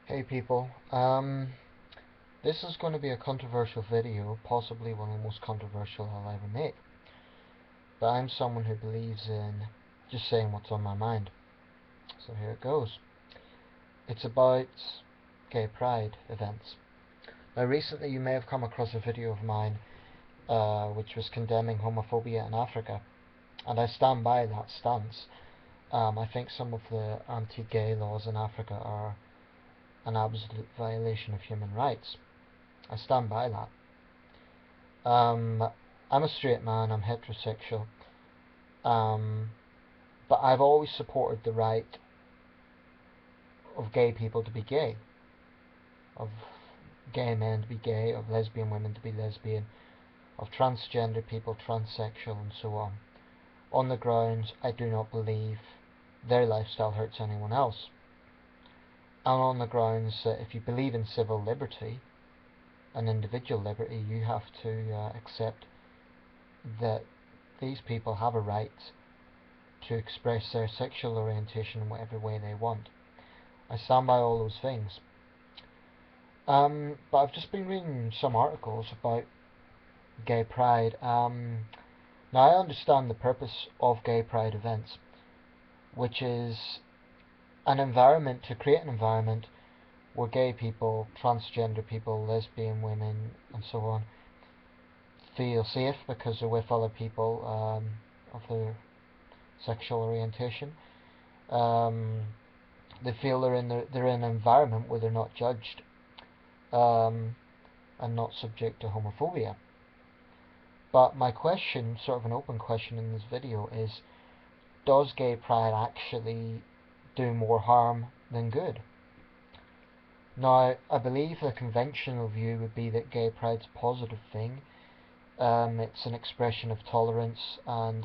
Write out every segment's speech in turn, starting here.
Hey people, this is going to be a controversial video, possibly one of the most controversial I'll ever make. But I'm someone who believes in just saying what's on my mind. So here it goes. It's about gay pride events. Now recently you may have come across a video of mine which was condemning homophobia in Africa. And I stand by that stance. I think some of the anti-gay laws in Africa are an absolute violation of human rights. I stand by that. I'm a straight man, I'm heterosexual, but I've always supported the right of gay people to be gay, of gay men to be gay, of lesbian women to be lesbian, of transgender people transsexual, and so on the grounds I do not believe their lifestyle hurts anyone else, and on the grounds that if you believe in civil liberty and individual liberty, you have to accept that these people have a right to express their sexual orientation in whatever way they want. I stand by all those things. But I've just been reading some articles about gay pride. Now I understand the purpose of gay pride events, which is to create an environment where gay people, transgender people, lesbian women, and so on, feel safe because they're with other people of their sexual orientation. They feel they're in an environment where they're not judged and not subject to homophobia. But my question, sort of an open question in this video, is: does gay pride actually do more harm than good? Now, I believe the conventional view would be that gay pride's a positive thing. It's an expression of tolerance, and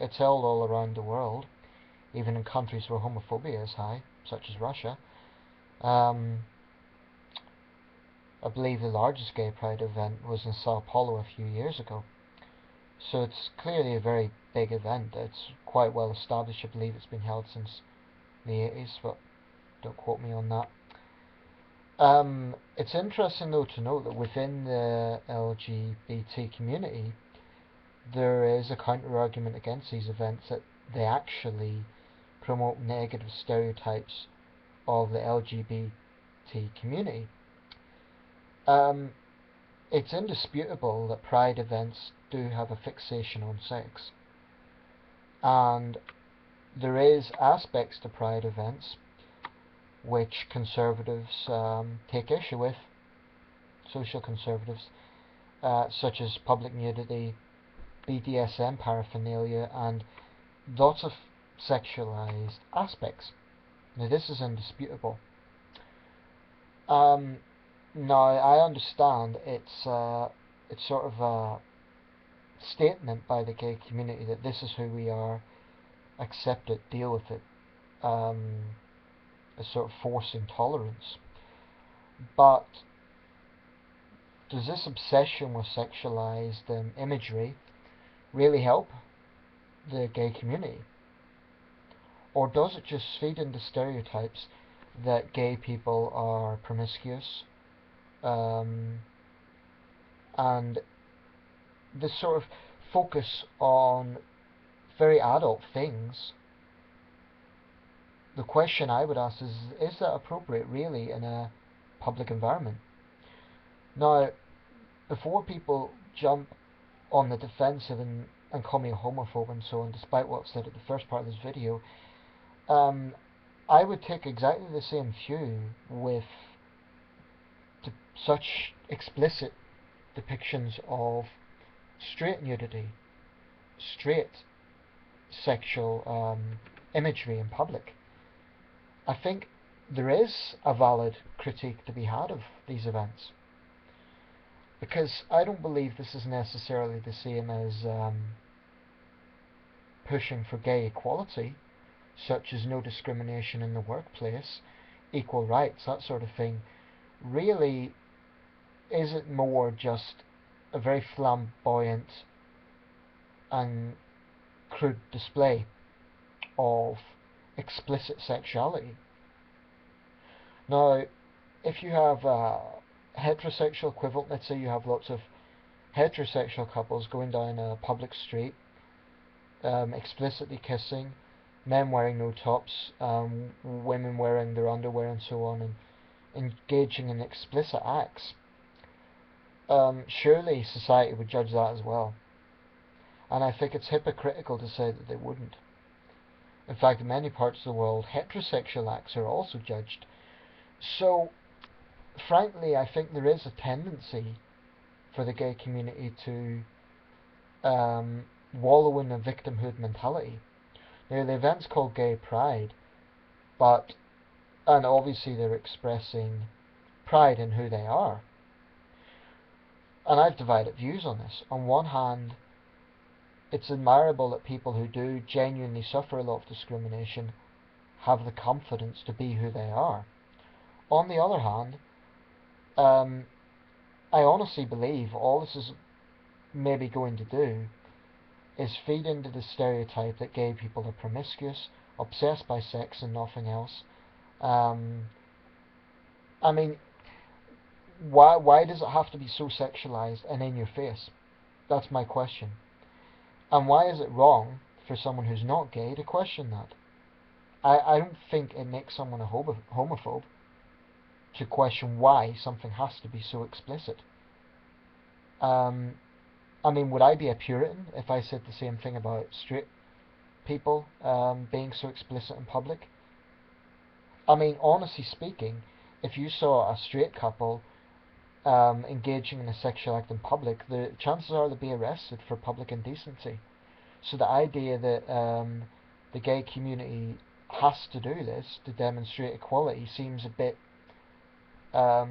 it's held all around the world, even in countries where homophobia is high, such as Russia. I believe the largest gay pride event was in Sao Paulo a few years ago. So it's clearly a very big event. It's quite well established. I believe it's been held since the 80s, but don't quote me on that. It's interesting though to note that within the LGBT community there is a counter argument against these events, that they actually promote negative stereotypes of the LGBT community. It's indisputable that pride events do have a fixation on sex, and there is aspects to pride events which conservatives take issue with, social conservatives, such as public nudity, BDSM paraphernalia, and lots of sexualized aspects. Now this is indisputable. Now I understand it's sort of a statement by the gay community that this is who we are, accept it, deal with it, a sort of forcing tolerance. But does this obsession with sexualized imagery really help the gay community? Or does it just feed into stereotypes that gay people are promiscuous, and this sort of focus on very adult things? The question I would ask is that appropriate really in a public environment? Now, before people jump on the defensive and call me a homophobe and so on, despite what I've said at the first part of this video, I would take exactly the same view with such explicit depictions of straight nudity, straight sexual imagery in public. I think there is a valid critique to be had of these events, because I don't believe this is necessarily the same as pushing for gay equality, such as no discrimination in the workplace, equal rights, that sort of thing. Really, is it more just a very flamboyant and crude display of explicit sexuality? Now, if you have a heterosexual equivalent, let's say you have lots of heterosexual couples going down a public street, explicitly kissing, men wearing no tops, women wearing their underwear and so on, and engaging in explicit acts, surely society would judge that as well. And I think it's hypocritical to say that they wouldn't. In fact, in many parts of the world, heterosexual acts are also judged. So, frankly, I think there is a tendency for the gay community to wallow in a victimhood mentality. Now, the event's called Gay Pride, and obviously they're expressing pride in who they are. And I've divided views on this. On one hand, it's admirable that people who do genuinely suffer a lot of discrimination have the confidence to be who they are. On the other hand, I honestly believe all this is maybe going to do is feed into the stereotype that gay people are promiscuous, obsessed by sex and nothing else. I mean, why does it have to be so sexualized and in your face? That's my question. And why is it wrong for someone who's not gay to question that? I don't think it makes someone a homophobe to question why something has to be so explicit. I mean, would I be a Puritan if I said the same thing about straight people being so explicit in public? I mean, honestly speaking, if you saw a straight couple engaging in a sexual act in public, the chances are they'll be arrested for public indecency. So the idea that the gay community has to do this to demonstrate equality seems a bit... I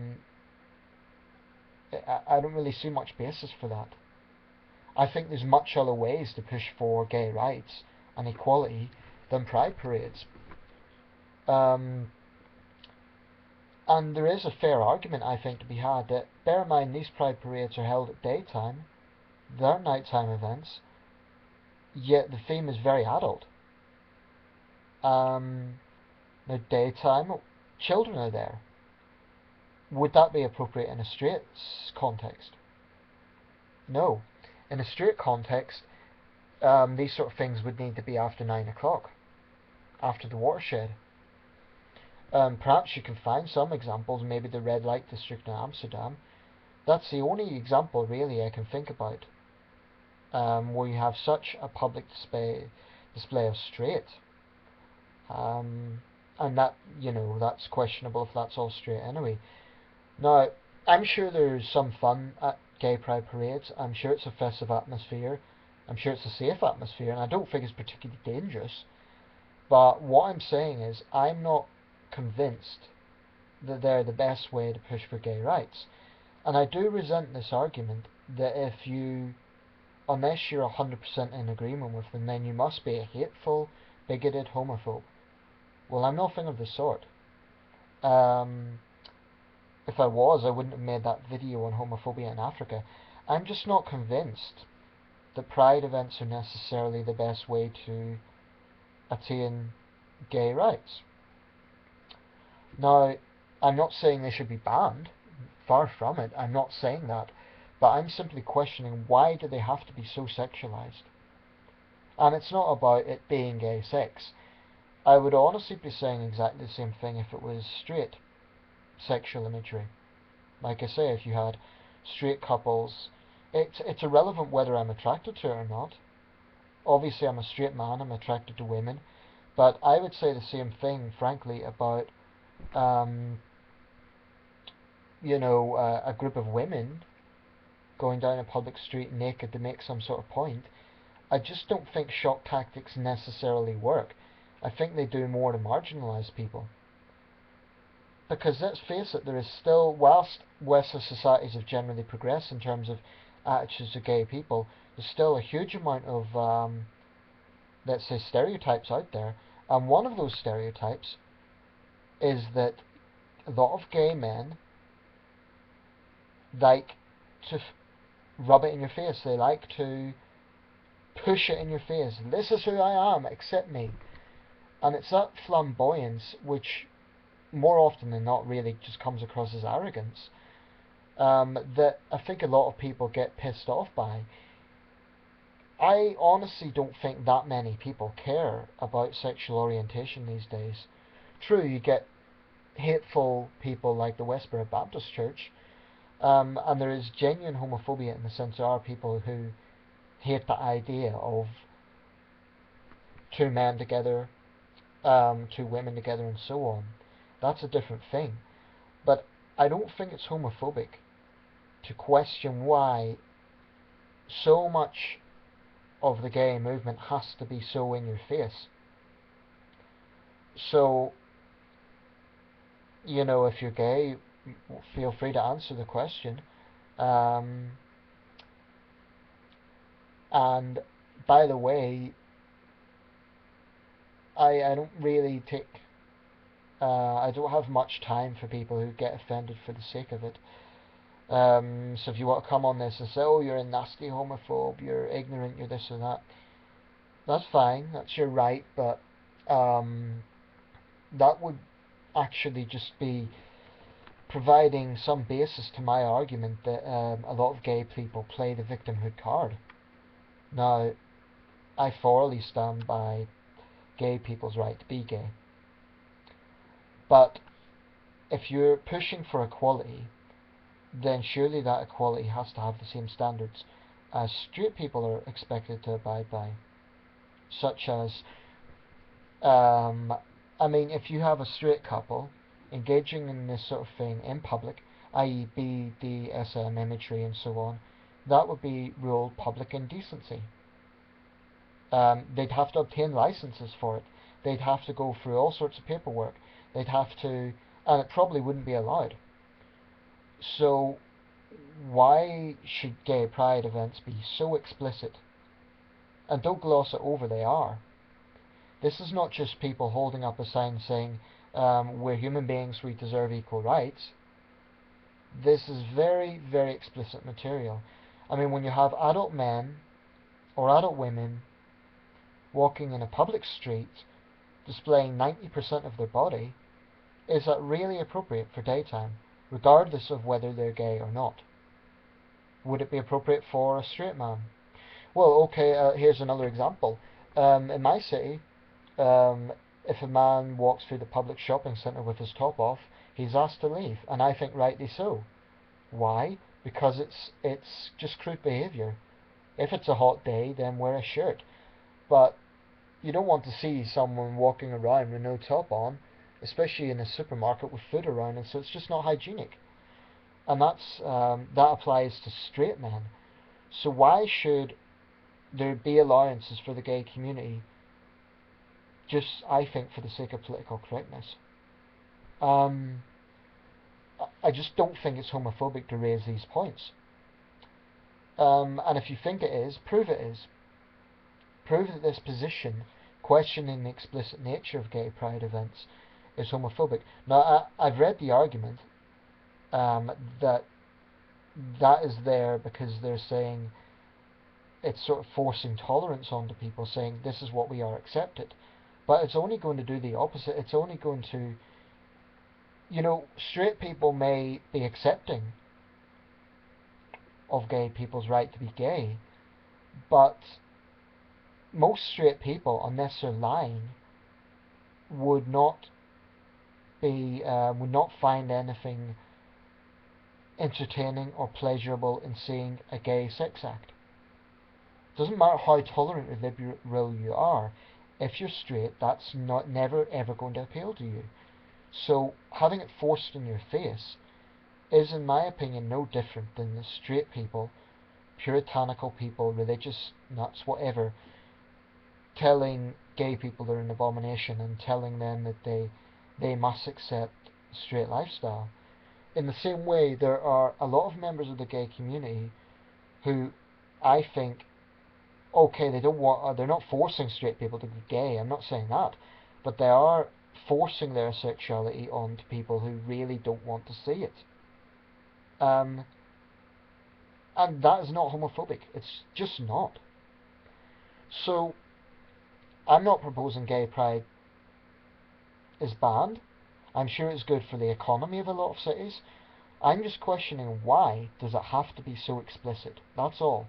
don't really see much basis for that. I think there's much other ways to push for gay rights and equality than pride parades. And there is a fair argument, I think, to be had that, bear in mind, these pride parades are held at daytime, they're nighttime events, yet the theme is very adult. Now, daytime, children are there. Would that be appropriate in a straight context? No. In a straight context, these sort of things would need to be after 9 o'clock, after the watershed. Perhaps you can find some examples, maybe the red light district in Amsterdam. That's the only example really I can think about where you have such a public display of straight. And that, that's questionable if that's all straight anyway. Now, I'm sure there's some fun at gay pride parades. I'm sure it's a festive atmosphere. I'm sure it's a safe atmosphere, and I don't think it's particularly dangerous. But what I'm saying is, I'm not convinced that they're the best way to push for gay rights. And I do resent this argument that unless you're 100% in agreement with them, then you must be a hateful, bigoted homophobe. Well, I'm nothing of the sort. If I was, I wouldn't have made that video on homophobia in Africa. I'm just not convinced that pride events are necessarily the best way to attain gay rights. Now, I'm not saying they should be banned, far from it, I'm not saying that, but I'm simply questioning, why do they have to be so sexualized? And it's not about it being gay sex. I would honestly be saying exactly the same thing if it was straight sexual imagery. Like I say, if you had straight couples, it's irrelevant whether I'm attracted to it or not. Obviously I'm a straight man, I'm attracted to women, but I would say the same thing, frankly, about a group of women going down a public street naked to make some sort of point. I just don't think shock tactics necessarily work. I think they do more to marginalise people. Because let's face it, there is still, whilst Western societies have generally progressed in terms of attitudes to gay people, there's still a huge amount of, let's say, stereotypes out there. And one of those stereotypes is that a lot of gay men like to rub it in your face. They like to push it in your face. This is who I am, accept me. And it's that flamboyance which more often than not really just comes across as arrogance, that I think a lot of people get pissed off by. I honestly don't think that many people care about sexual orientation these days. True, you get hateful people like the Westboro Baptist Church, and there is genuine homophobia in the sense there are people who hate the idea of two men together, two women together, and so on. That's a different thing. But I don't think it's homophobic to question why so much of the gay movement has to be so in your face. So, if you're gay, feel free to answer the question. Um, and by the way, I don't really take. I don't have much time for people who get offended for the sake of it. So if you want to come on this and say, oh, you're a nasty homophobe, you're ignorant, you're this or that, that's fine, that's your right, but that would actually just be providing some basis to my argument that a lot of gay people play the victimhood card. Now, I thoroughly stand by gay people's right to be gay. But if you're pushing for equality, then surely that equality has to have the same standards as straight people are expected to abide by. Such as, if you have a straight couple engaging in this sort of thing in public, i.e. BDSM imagery and so on, that would be ruled public indecency. They'd have to obtain licenses for it. They'd have to go through all sorts of paperwork. They'd have to, and it probably wouldn't be allowed. So why should gay pride events be so explicit? And don't gloss it over, they are. This is not just people holding up a sign saying, we're human beings, we deserve equal rights. This is very, very explicit material. When you have adult men or adult women walking in a public street displaying 90% of their body, is that really appropriate for daytime, regardless of whether they're gay or not? Would it be appropriate for a straight man? Well, okay, here's another example. In my city, if a man walks through the public shopping centre with his top off, he's asked to leave, and I think rightly so. Why? Because it's just crude behaviour. If it's a hot day, then wear a shirt. But you don't want to see someone walking around with no top on, especially in a supermarket with food around, and so it's just not hygienic. And that applies to straight men. So why should there be allowances for the gay community? Just, I think, for the sake of political correctness. I just don't think it's homophobic to raise these points. And if you think it is, prove it is. Prove that this position, questioning the explicit nature of gay pride events, is homophobic. Now, I've read the argument that is there because they're saying it's sort of forcing tolerance onto people, saying this is what we are accepted. But it's only going to do the opposite. It's only going to, straight people may be accepting of gay people's right to be gay, but most straight people, unless they're lying, would not find anything entertaining or pleasurable in seeing a gay sex act. Doesn't matter how tolerant or liberal you are, if you're straight, that's never ever going to appeal to you. So having it forced in your face is, in my opinion, no different than the straight people, puritanical people, religious nuts, whatever, telling gay people they're an abomination and telling them that they must accept a straight lifestyle. In the same way, there are a lot of members of the gay community who I think, okay, they're not forcing straight people to be gay, I'm not saying that, but they are forcing their sexuality onto people who really don't want to see it. And that is not homophobic, it's just not. So, I'm not proposing gay pride is banned. I'm sure it's good for the economy of a lot of cities. I'm just questioning, why does it have to be so explicit? That's all.